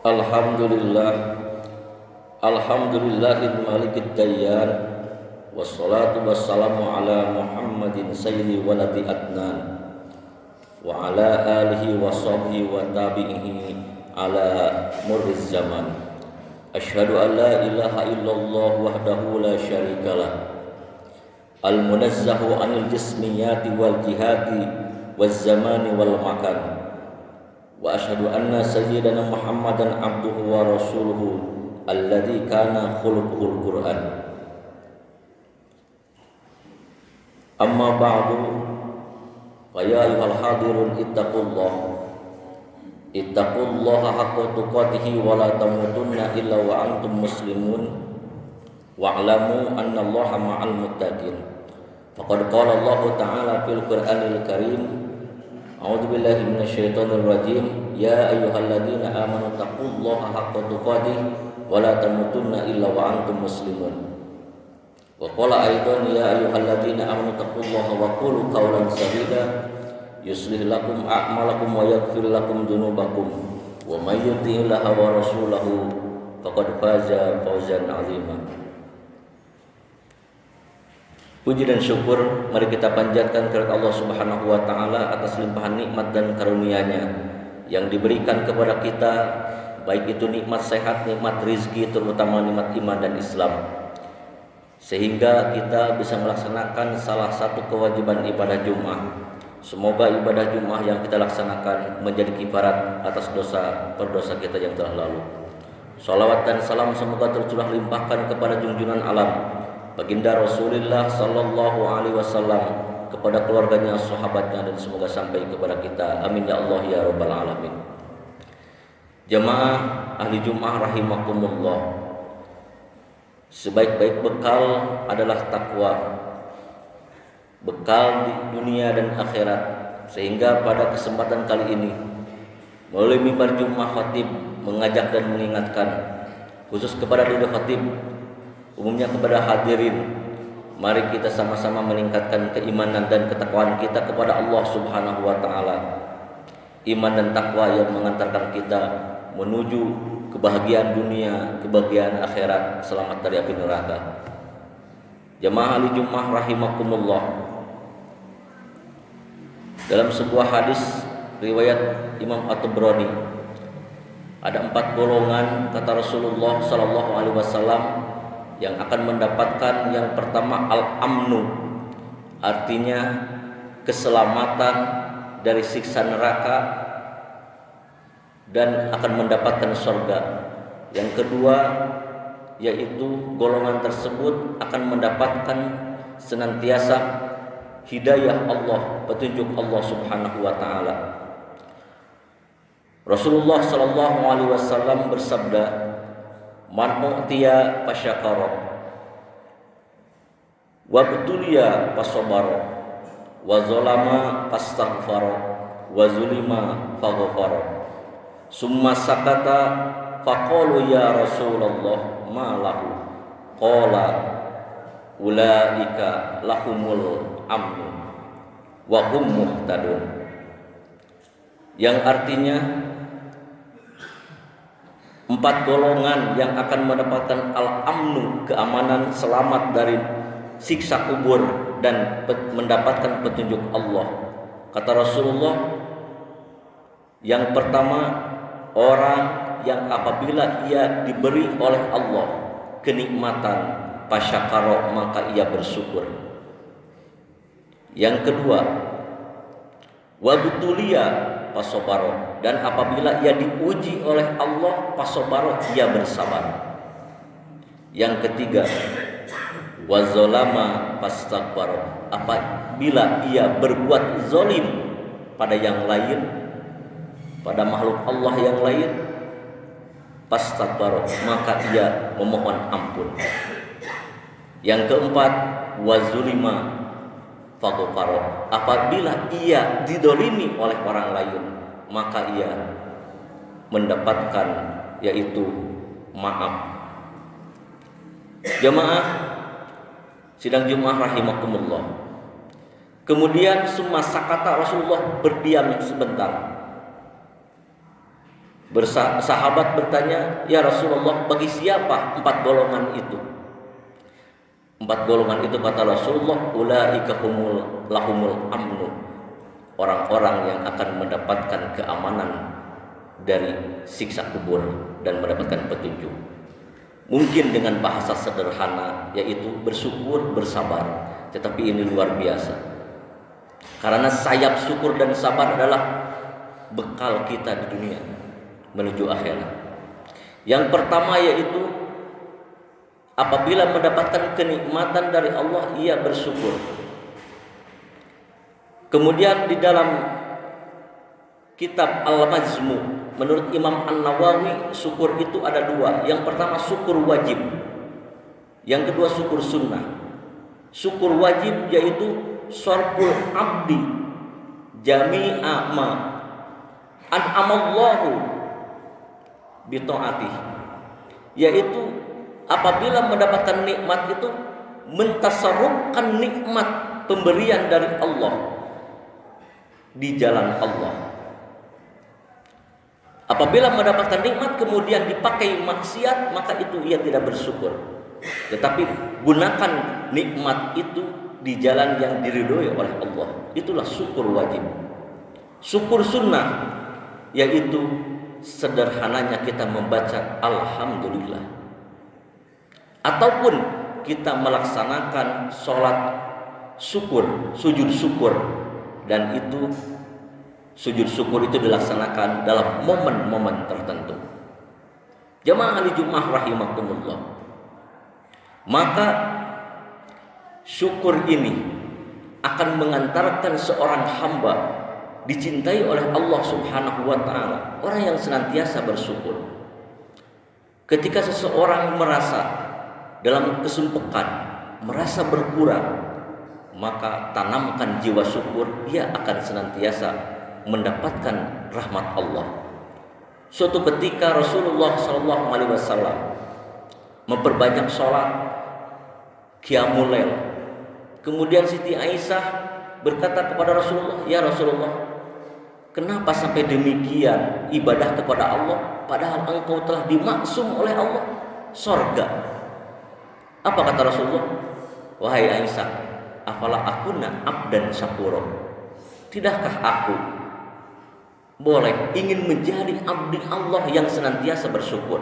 Alhamdulillah, alhamdulillahil malikid dayyan, wassalatu wassalamu ala Muhammadin sayyidi waladi adnan, wa ala alihi wa sahbihi wa tabi'ihi ala murriz zaman. Asyhadu an la ilaha illallah wahdahu la syarikalah, al-munazzahu anil jismiyati wal jihati wal zamani wal makan. Wa asyhadu anna sayyidana Muhammadan abduhu wa rasuluhu alladzi kana khuluquhul Qur'an. Amma ba'du, fa ya ayyuhal hadirun ittaqullaha haqqa tuqatih wa la tamutunna illa wa antum muslimun wa'lamu annallaha ma'al muttaqin. Faqad qala Allah ta'ala fil Qur'anil Karim, a'udzu billahi minasyaitonir rajim, ya ayyuhalladzina amanu taqullaha haqqa tuqatih wa la tamutunna illa wa antum muslimun. Wa qala aidan ya ayyuhalladzina amanu taqullaha wa qulu qawlan sadida yuslih lakum a'malakum wa yaghfir lakum dzunubakum wa may yuti'illaha wa rasulahu faqad faza fawzan 'azima. Puji dan syukur mari kita panjatkan kepada Allah Subhanahu wa taala atas limpahan nikmat dan karunia-Nya yang diberikan kepada kita, baik itu nikmat sehat, nikmat rizki, terutama nikmat iman dan Islam, sehingga kita bisa melaksanakan salah satu kewajiban ibadah Jumat. Semoga ibadah Jumat yang kita laksanakan menjadi kifarat atas dosa kita yang telah lalu. Shalawat dan salam semoga tercurah limpahkan kepada junjungan alam Baginda Rasulullah sallallahu alaihi wasallam, kepada keluarganya, sahabatnya, dan semoga sampai kepada kita. Amin ya Allah ya rabbal alamin. Jamaah ahli Jumat rahimakumullah, sebaik-baik bekal adalah takwa, bekal di dunia dan akhirat. Sehingga pada kesempatan kali ini melalui mimbar Jumat khatib mengajak dan mengingatkan, khusus kepada diri khatib, umumnya kepada hadirin, mari kita sama-sama meningkatkan keimanan dan ketakwaan kita kepada Allah Subhanahu wa taala. Iman dan takwa yang mengantarkan kita menuju kebahagiaan dunia, kebahagiaan akhirat, selamat dari api neraka. Jamaah ahli Jumat rahimakumullah, dalam sebuah hadis riwayat Imam At-Tabrani, ada 4 golongan kata Rasulullah sallallahu alaihi wasallam yang akan mendapatkan. Yang pertama al-amnu, artinya keselamatan dari siksa neraka dan akan mendapatkan surga. Yang kedua yaitu golongan tersebut akan mendapatkan senantiasa hidayah Allah, petunjuk Allah Subhanahu wa taala. Rasulullah sallallahu alaihi wasallam bersabda, man u'tiya fasyakara wa butuliya fasabara wa zalama fastaghfara wa zulima faghfara summa sakata faqalu ya Rasulullah ma lahu qala ulaika lahumul amnu wa hum muhtadun, yang artinya 4 golongan yang akan mendapatkan al-amnu, keamanan, selamat dari siksa kubur dan mendapatkan petunjuk Allah. Kata Rasulullah, yang pertama orang yang apabila ia diberi oleh Allah kenikmatan, fasyakara, maka ia bersyukur. Yang kedua, wabtuliya pasobaro, dan apabila ia diuji oleh Allah pasobaro, ia bersabar. Yang ketiga, wazolama pastaghfaro, apabila ia berbuat zolim pada yang lain, pada makhluk Allah yang lain, pastaghfaro, maka ia memohon ampun. Yang keempat, wazulima faghfara, apabila ia didolimi oleh orang lain, maka ia mendapatkan yaitu maaf. Jamaah sidang Jumat rahimakumullah, Kemudian summa sakata, Rasulullah berdiam sebentar. Sahabat bertanya, "Ya Rasulullah, bagi siapa 4 golongan itu?" 4 golongan itu kata Rasulullah, "Ulaika lahumul amnu." Orang-orang yang akan mendapatkan keamanan dari siksa kubur dan mendapatkan petunjuk. Mungkin dengan bahasa sederhana, yaitu bersyukur, bersabar. Tetapi ini luar biasa. Karena sayap syukur dan sabar adalah bekal kita di dunia menuju akhirat. Yang pertama yaitu apabila mendapatkan kenikmatan dari Allah, ia bersyukur. Kemudian di dalam kitab Al-Majmu' menurut Imam An-Nawawi, syukur itu ada 2. Yang pertama syukur wajib, yang kedua syukur sunnah. Syukur wajib yaitu syarqul abdi jami'a ma an'amallahu bi ta'atih, yaitu apabila mendapatkan nikmat itu mentasarrufkan nikmat pemberian dari Allah di jalan Allah. Apabila mendapatkan nikmat kemudian dipakai maksiat, maka itu ia tidak bersyukur. Tetapi gunakan nikmat itu di jalan yang diridhoi oleh Allah. Itulah syukur wajib. Syukur sunnah yaitu sederhananya kita membaca alhamdulillah, ataupun kita melaksanakan sholat syukur, sujud syukur, dan itu sujud syukur itu dilaksanakan dalam momen-momen tertentu. Jamaah ahli Jumat rahimakumullah, maka syukur ini akan mengantarkan seorang hamba dicintai oleh Allah Subhanahu wa taala, orang yang senantiasa bersyukur. Ketika seseorang merasa dalam kesempekan, merasa berkurang, maka tanamkan jiwa syukur, ia akan senantiasa mendapatkan rahmat Allah. Suatu ketika Rasulullah SAW memperbanyak sholat qiyamul lail. Kemudian Siti Aisyah berkata kepada Rasulullah, "Ya Rasulullah, kenapa sampai demikian ibadah kepada Allah, padahal engkau telah dimaksum oleh Allah surga?" Apa kata Rasulullah? "Wahai Aisyah, afala akuna abdan syakura?" Tidakkah aku boleh ingin menjadi abdi Allah yang senantiasa bersyukur?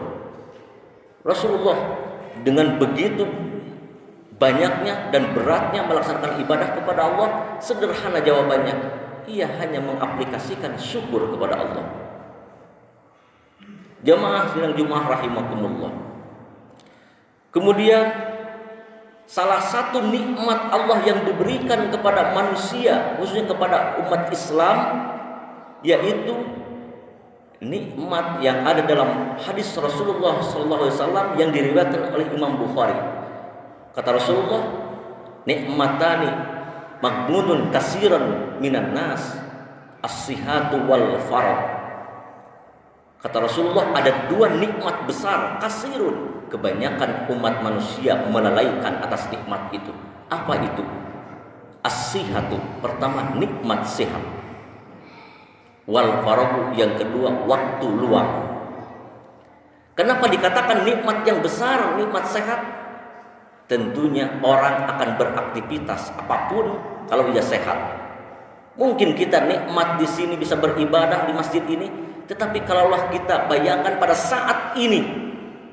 Rasulullah dengan begitu banyaknya dan beratnya melaksanakan ibadah kepada Allah, sederhana jawabannya, ia hanya mengaplikasikan syukur kepada Allah. Jamaah sidang Jumat rahimakumullah. Kemudian salah satu nikmat Allah yang diberikan kepada manusia, khususnya kepada umat Islam, yaitu nikmat yang ada dalam hadis Rasulullah SAW yang diriwayatkan oleh Imam Bukhari. Kata Rasulullah, "Nikmatani magnunun kasiran minan nas, as-sihatu wal farad." Kata Rasulullah, ada 2 nikmat besar, kasirun, kebanyakan umat manusia melalaikan atas nikmat itu. Apa itu? As-sihatu, pertama nikmat sehat. Wal faradu, yang kedua waktu luang. Kenapa dikatakan nikmat yang besar, nikmat sehat? Tentunya orang akan beraktivitas apapun kalau ia sehat. Mungkin kita nikmat di sini bisa beribadah di masjid ini, tetapi kalaulah kita bayangkan pada saat ini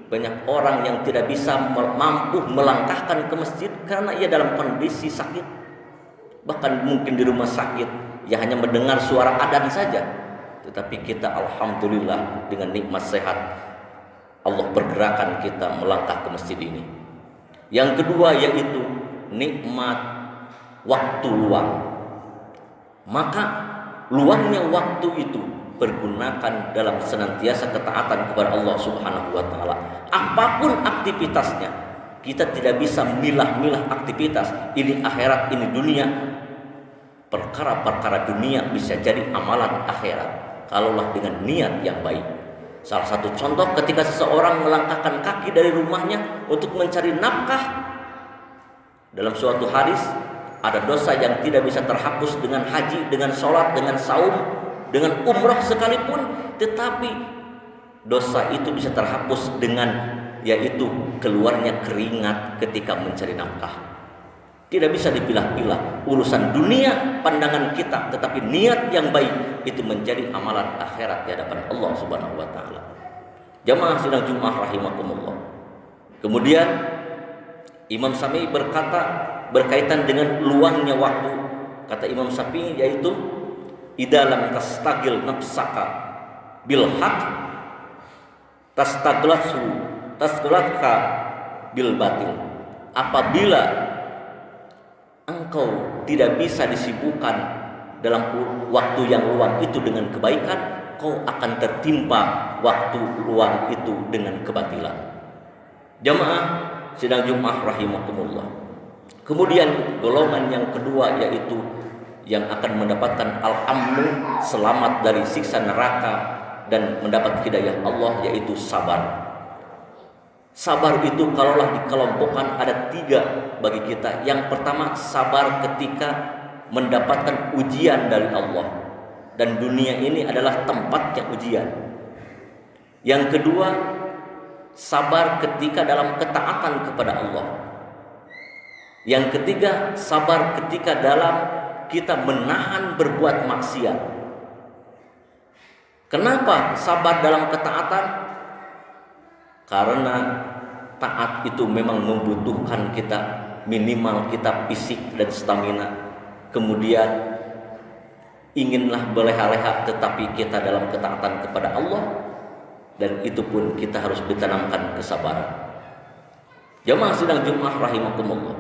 banyak orang yang tidak bisa mampu melangkahkan ke masjid karena ia dalam kondisi sakit. Bahkan mungkin di rumah sakit ia hanya mendengar suara adzan saja. Tetapi kita alhamdulillah dengan nikmat sehat, Allah pergerakan kita melangkah ke masjid ini. Yang kedua yaitu nikmat waktu luang. Maka luangnya waktu itu pergunakan dalam senantiasa ketaatan kepada Allah Subhanahu wa taala. Apapun aktivitasnya, kita tidak bisa milah-milah aktivitas, ini akhirat, ini dunia. Perkara-perkara dunia bisa jadi amalan akhirat kalaulah dengan niat yang baik. Salah satu contoh ketika seseorang melangkahkan kaki dari rumahnya untuk mencari nafkah, dalam suatu hadis ada dosa yang tidak bisa terhapus dengan haji, dengan sholat, dengan saum, dengan umrah sekalipun. Tetapi dosa itu bisa terhapus dengan yaitu keluarnya keringat ketika mencari nafkah. Tidak bisa dipilah-pilah urusan dunia pandangan kita, tetapi niat yang baik itu menjadi amalan akhirat di hadapan Allah Subhanahu wa taala. Jamaah sidang Jumat rahimakumullah. Kemudian Imam Syafi'i berkata berkaitan dengan luangnya waktu. Kata Imam Syafi'i yaitu idalam tastagil nafsaka bil haq tastaglatka bil batil. Apabila engkau tidak bisa disibukkan dalam waktu yang luang itu dengan kebaikan, kau akan tertimpa waktu luang itu dengan kebatilan. Jamaah sidang Jumat rahimakumullah. Kemudian golongan yang kedua yaitu yang akan mendapatkan al-amnu, selamat dari siksa neraka dan mendapat hidayah Allah, yaitu sabar. Sabar itu kalaulah dikelompokkan ada 3 bagi kita. Yang pertama, sabar ketika mendapatkan ujian dari Allah, dan dunia ini adalah tempatnya ujian. Yang kedua, sabar ketika dalam ketaatan kepada Allah. Yang ketiga, sabar ketika dalam kita menahan berbuat maksiat. Kenapa sabar dalam ketaatan? Karena taat itu memang membutuhkan kita, minimal kita fisik dan stamina. Kemudian inginlah berleha-leha, tetapi kita dalam ketaatan kepada Allah, dan itu pun kita harus ditanamkan kesabaran. Jamaah sidang Jumat rahimakumullah.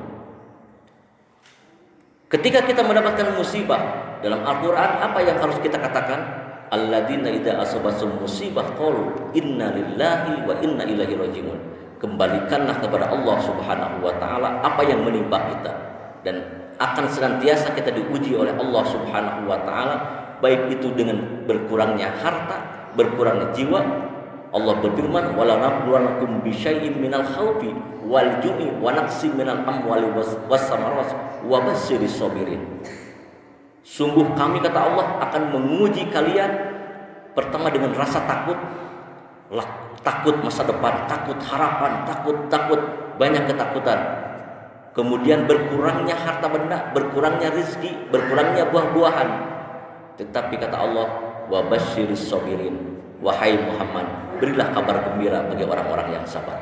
Ketika kita mendapatkan musibah dalam Al-Quran, apa yang harus kita katakan? Alladzina idza asabatum musibah qalu inna lillahi wa inna ilaihi rajiun. Kembalikanlah kepada Allah Subhanahu wa taala apa yang menimpa kita, dan akan senantiasa kita diuji oleh Allah Subhanahu wa taala, baik itu dengan berkurangnya harta, berkurangnya jiwa. Allah berfirman, wala nabluwannakum bisyai'in minal khaufi wal ju'i wa naqsin minal amwali was samarat wa basyiris sabirin. Sungguh kami, kata Allah, akan menguji kalian pertama dengan rasa takut, takut masa depan, takut harapan, takut banyak ketakutan. Kemudian berkurangnya harta benda, berkurangnya rezeki, berkurangnya buah-buahan. Tetapi kata Allah, wa basyiris sabirin, wahai Muhammad, berilah kabar gembira bagi orang-orang yang sabar.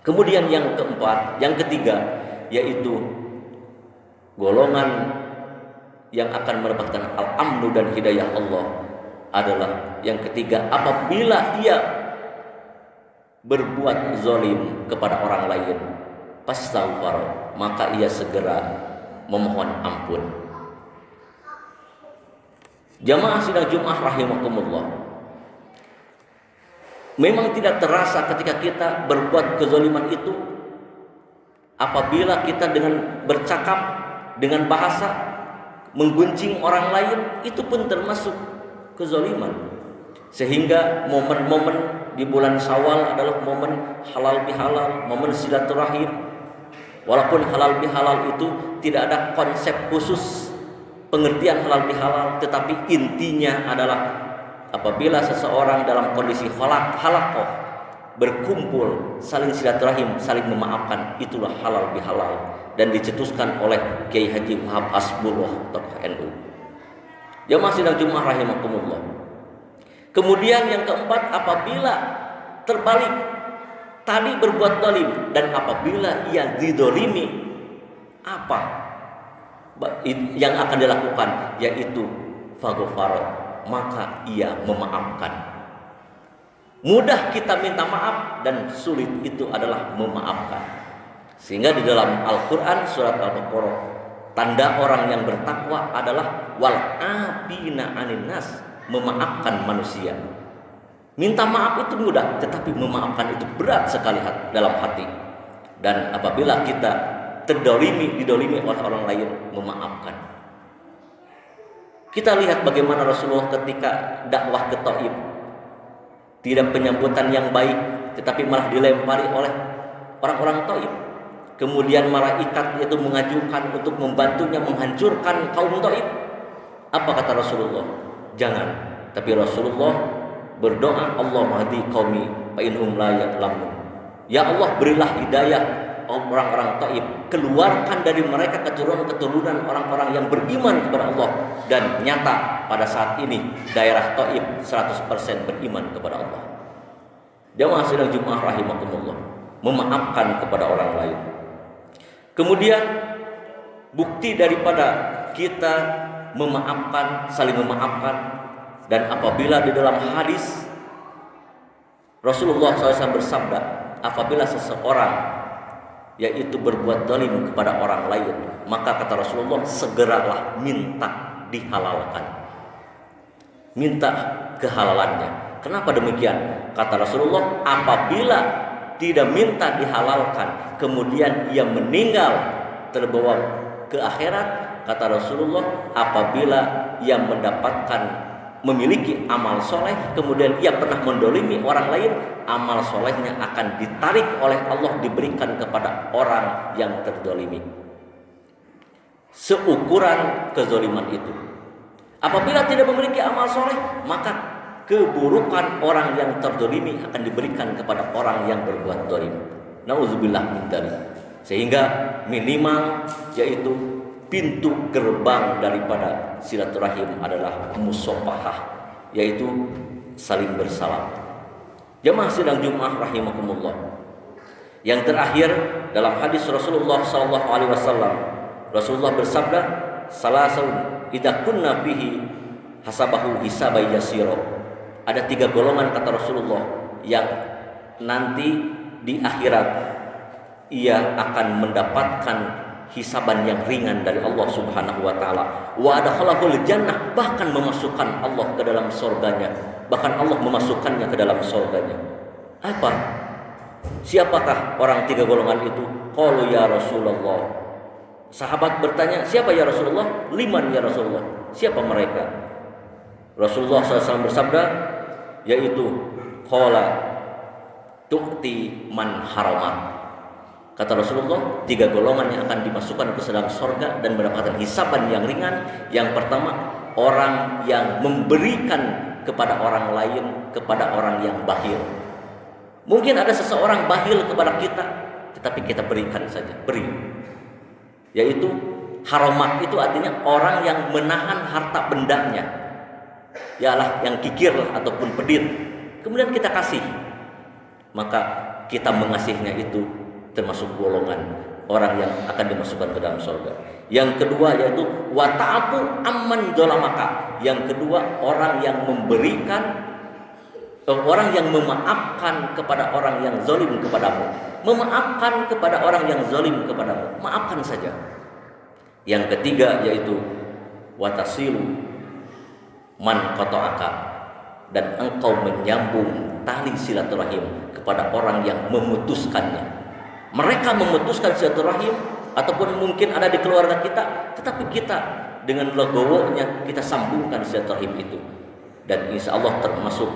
Kemudian yang keempat, yang ketiga, yaitu golongan yang akan mendapatkan al-amnu dan hidayah Allah adalah yang ketiga, apabila ia berbuat zalim kepada orang lain, fastaghfar, maka ia segera memohon ampun. Jamaah sidang Jumat rahimakumullah. Memang tidak terasa ketika kita berbuat kezaliman itu, apabila kita dengan bercakap, dengan bahasa mengguncing orang lain, itu pun termasuk kezaliman. Sehingga momen-momen di bulan Syawal adalah momen halal bihalal, momen silaturahim. Walaupun halal bihalal itu tidak ada konsep khusus pengertian halal bihalal, tetapi intinya adalah apabila seseorang dalam kondisi halaqah berkumpul, saling silaturahim, saling memaafkan, itulah halal bihalal, dan dicetuskan oleh Kiai Haji Wahab Hasbullah, tokoh NU. Jamaah sidang Jumat rahimakumullah. Kemudian yang keempat, apabila terbalik, tadi berbuat zalim, dan apabila ia didolimi, apa yang akan dilakukan? Yaitu faghfara, maka ia memaafkan. Mudah kita minta maaf, dan sulit itu adalah memaafkan. Sehingga di dalam Al-Quran surat Al-Baqarah, tanda orang yang bertakwa adalah wal afina anin nas, memaafkan manusia. Minta maaf itu mudah, tetapi memaafkan itu berat sekali dalam hati. Dan apabila kita didolimi oleh orang lain, memaafkan. Kita lihat bagaimana Rasulullah ketika dakwah ke Taif, tidak penyambutan yang baik, tetapi malah dilempari oleh orang-orang Taif. Kemudian malaikat itu mengajukan untuk membantunya menghancurkan kaum Taif. Apa kata Rasulullah? Jangan. Tapi Rasulullah berdoa, Allah mahdi qaumi fa inhum la ya'lamun. Ya Allah, berilah hidayah orang-orang Taif, keluarkan dari mereka keturunan-keturunan orang-orang yang beriman kepada Allah. Dan nyata pada saat ini daerah Taif 100% beriman kepada Allah. Jamaah sidang Jumat rahimakumullah, memaafkan kepada orang lain. Kemudian bukti daripada kita memaafkan, saling memaafkan, dan apabila di dalam hadis Rasulullah SAW bersabda, apabila seseorang yaitu berbuat zalim kepada orang lain, maka kata Rasulullah, segeralah minta dihalalkan, minta kehalalannya. Kenapa demikian? Kata Rasulullah, apabila tidak minta dihalalkan, kemudian ia meninggal terbawa ke akhirat, kata Rasulullah, apabila ia memiliki amal soleh, kemudian ia pernah mendolimi orang lain, amal solehnya akan ditarik oleh Allah, diberikan kepada orang yang terdolimi seukuran kezoliman itu. Apabila tidak memiliki amal soleh, maka keburukan orang yang terdolimi akan diberikan kepada orang yang berbuat dolim. Nauzubillah min dzalik. Sehingga minimal yaitu pintu gerbang daripada silaturahim adalah musafahah, yaitu saling bersalam. Jamaah sidang Jumat rahimakumullah. Yang terakhir dalam hadis Rasulullah SAW, Rasulullah bersabda, salasun idza kunna fihi hasabahu hisabai yasira. Ada 3 golongan kata Rasulullah yang nanti di akhirat ia akan mendapatkan hisaban yang ringan dari Allah Subhanahu wa taala. Wa adkhalahul jannah, bahkan memasukkan Allah ke dalam surganya, bahkan Allah memasukkannya ke dalam surganya. Apa? Siapakah orang 3 golongan itu? Qalu ya Rasulullah. Sahabat bertanya, siapa ya Rasulullah? 5 ya Rasulullah. Siapa mereka? Rasulullah SAW bersabda, yaitu qala tu'ti man haramat. Kata Rasulullah, 3 golongan yang akan dimasukkan ke dalam surga dan mendapatkan hisaban yang ringan. Yang pertama, orang yang memberikan kepada orang lain, kepada orang yang bakhil. Mungkin ada seseorang bakhil kepada kita, tetapi kita berikan saja, beri. Yaitu haramat, itu artinya orang yang menahan harta bendanya, yalah yang kikir ataupun pedit, kemudian kita kasih, maka kita mengasihinya itu termasuk golongan orang yang akan dimasukkan ke dalam surga. Yang kedua yaitu wa ta'fu amman zalamaka. Yang kedua, orang yang memberikan, orang yang memaafkan kepada orang yang zalim kepadamu. Memaafkan kepada orang yang zalim kepadamu, maafkan saja. Yang ketiga yaitu wa tasilu man qata'aka, dan engkau menyambung tali silaturahim kepada orang yang memutuskannya. Mereka memutuskan silaturahim ataupun mungkin ada di keluarga kita, tetapi kita dengan legowonya kita sambungkan silaturahim itu, dan insya Allah termasuk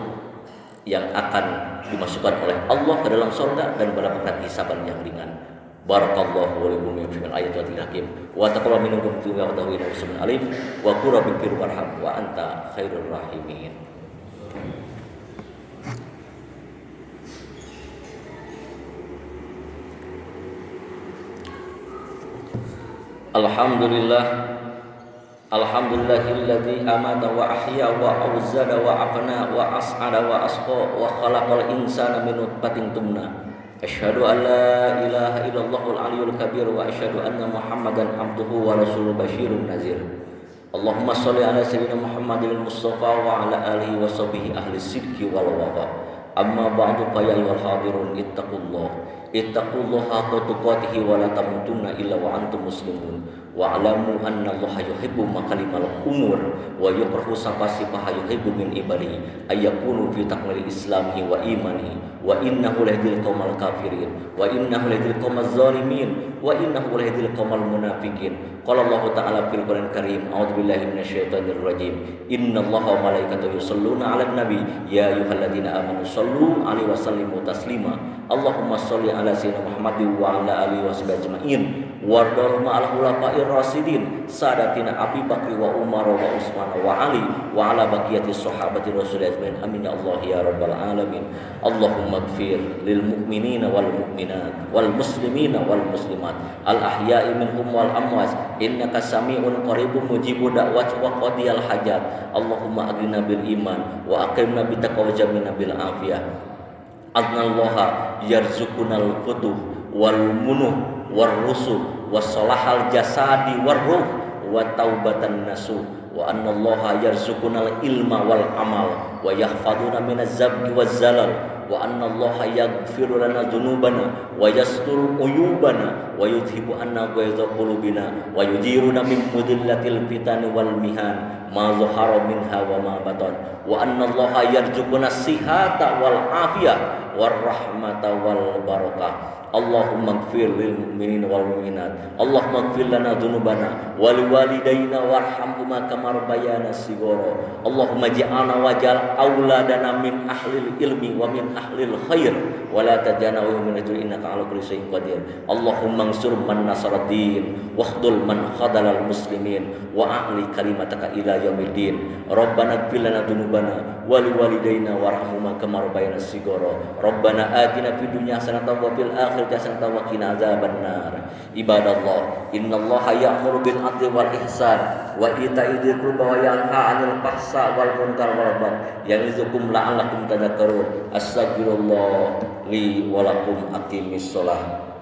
yang akan dimasukkan oleh Allah ke dalam surga dan mendapatkan hisaban yang ringan. Barakallahu wa lakum fil ayati wa hakim wa taqabbal minkum wa tawina wasmin alim wa qur rabbi warham wa anta khairur rahimin. Alhamdulillah, alhamdulillahilladzi amata wa ahya wa awzada wa afna wa as'ada wa asqa wa khalaqal insana min nutfatin tumna. Asyhadu an la ilaha illallahul aliyyul kabir wa asyhadu anna Muhammadan abduhu wa rasuluhu basyirun nazir. Allahumma shalli ala sayyidina Muhammadil mustafa wa ala alihi wa sahbihi ahli sidqi wal wafa. Amma ba'du fa ya ayyuhal hadirun ittaqullaha haqqa tuqatih wa la tamutunna illa wa antum muslimun. Wa'lamu anna Allaha yuhibbu makalimal umur wa yukrahu safasifaha yuhibbu min ibadihi ayyakunu fi takmili islamihi wa imanihi wa innahu lahdil qaumal kafirin wa innahu lahdil qaumaz zalimin wa innahu lahdil qaumal munafiqin. Qala Allah ta'ala fil Qur'anil Karim, a'udzubillahi minasyaitonir rajim. Innallaha wa malaikatahu yusholluna 'alan nabi ya ayyuhalladzina amanu shallu 'alaihi wa sallimu taslima. Allahumma shalli ala sayyidina Muhammadin wa ala alihi washabihi ajmain. wardal ma'al khulafa'ir rasyidin sadatina Abi Bakri wa Umar wa Utsman wa Ali wa ala baqiyati sahabati Rasulillah ajmain. Amin ya Allah ya rabbal alamin. Allahumma ighfir lil mu'minina wal mu'minat wal muslimina wal muslimat al ahya'i minhum wal amwat innaka sami'un qaribun mujibud da'wat wa qadiyal hajat. Allahumma aghnina bil iman wa aqimna bi taqwa wa jamina bil afiyah. Adnallaha yarzuqunal futuh wal munuh war rusul wassalahal jasadi war ruh wa taubatan nasuh wa annallaha yarzuqunal ilma wal amal wa yahfaduna minaz zabgi waz zalal wa annallaha yaghfiru lana dzunubana wa yastur uyubana wa yudhibu anna ghaiza qulubina wa yujiruna min mudillatil fitani wal mihan ma zahara minha wa ma batan wa annallaha yarzuquna sihata wal afiyah war rahmata wal barakah. Allahumma ighfir lil mu'minina wal mu'minat. Allahumma ighfir lana dzunubana wa liwalidayna warhamhuma kama rabbayana shighara. Allahumma ij'alna waj'al auladana min ahlil ilmi wa min ahlil khair wa la taj'alna min ajri innaka 'ala kulli syai'in qadir. Allahumma ansur man nasaraddin wahdul man khadalal muslimin wa a'li kalimataka ila yaumiddin. Rabbana ighfir lana dzunubana wa liwalidayna warhamhuma kama rabbayana shighara. Rabbana atina fid dunya hasanatan wa fil akhirati hasanatan wa qina adzabannar. Ibadallah, innallaha ya'muru bil 'adli wal ihsan wa ita'i dzil qurba wa yanha 'anil fahsya'i wal munkar wal baghi ya'izukum la'allakum tadhakkarun. Astaghfirullah li wa lakum aqimis shalah.